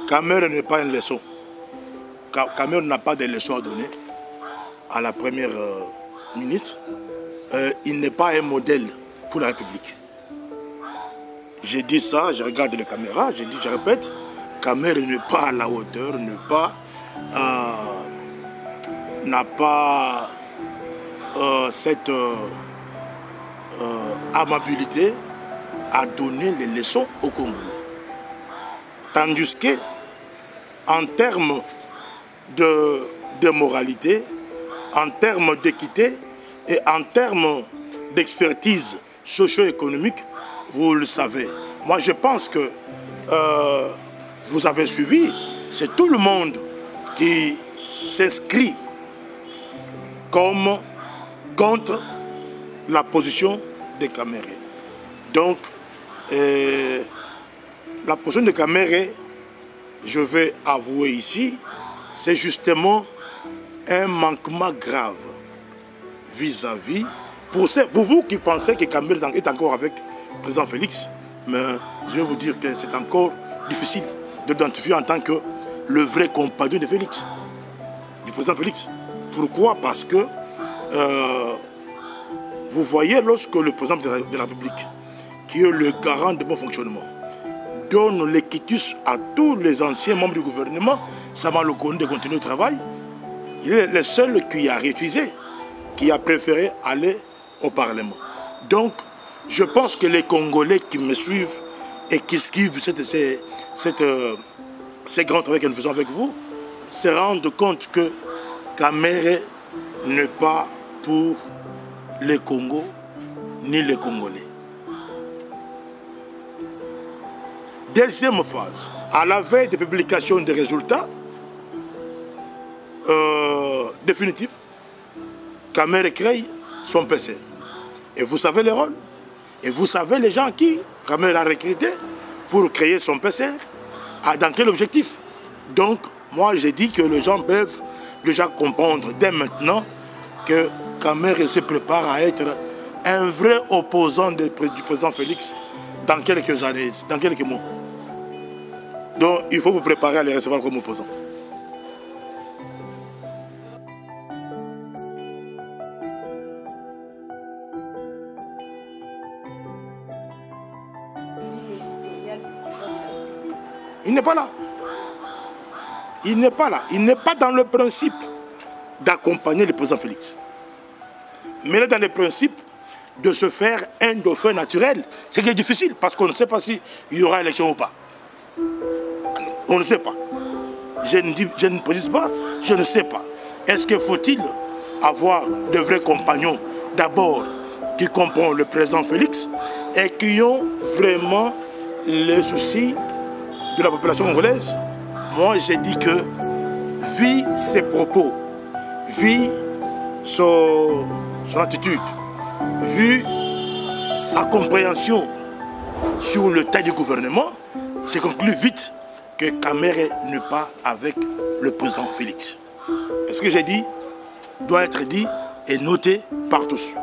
Cameroun n'est pas une leçon. Cameroun n'a pas de leçons à donner à la première ministre. Il n'est pas un modèle pour la République. J'ai dit ça, je regarde les caméras, je répète, Cameroun n'est pas à la hauteur, n'a pas cette amabilité à donner les leçons aux Congolais. Tandis que, en termes de moralité, en termes d'équité et en termes d'expertise socio-économique, vous le savez. Moi, je pense que vous avez suivi, c'est tout le monde qui s'inscrit comme contre la position des Camérés. Donc, la position des Camérés, je vais avouer ici, c'est justement un manquement grave vis-à-vis, pour vous qui pensez que Cameroun est encore avec le président Félix, mais je vais vous dire que c'est encore difficile d'identifier en tant que le vrai compagnon de Félix, du président Félix. Pourquoi? Parce que vous voyez, lorsque le président de la République, qui est le garant de bon fonctionnement, donne les quitus à tous les anciens membres du gouvernement, ça va le conduire de continuer le travail. Il est le seul qui a refusé, qui a préféré aller au Parlement. Donc, je pense que les Congolais qui me suivent et qui suivent ces grands travaux que nous faisons avec vous, se rendent compte que Caméré n'est pas pour les Congos ni les Congolais. Deuxième phase, à la veille de publication des résultats définitifs, Caméré crée son PC. Et vous savez les rôles, et vous savez les gens qui Caméré a recruté pour créer son PC, dans quel objectif. Donc, moi j'ai dit que les gens peuvent déjà comprendre dès maintenant que Caméré se prépare à être un vrai opposant du président Félix dans quelques années, dans quelques mois. Donc, il faut vous préparer à les recevoir comme opposants. Il n'est pas là. Il n'est pas là. Il n'est pas dans le principe d'accompagner le président Félix. Mais il est dans le principe de se faire un dauphin naturel. Ce qui est difficile parce qu'on ne sait pas s'il y aura élection ou pas. On ne sait pas. Je ne précise pas, je ne sais pas. Est-ce qu'il faut-il avoir de vrais compagnons, d'abord, qui comprennent le président Félix et qui ont vraiment les soucis de la population congolaise? Moi, j'ai dit que, vu ses propos, vu son attitude, vu sa compréhension sur le taille du gouvernement, j'ai conclu vite que Caméré n'est pas avec le président Félix. Et ce que j'ai dit doit être dit et noté par tous.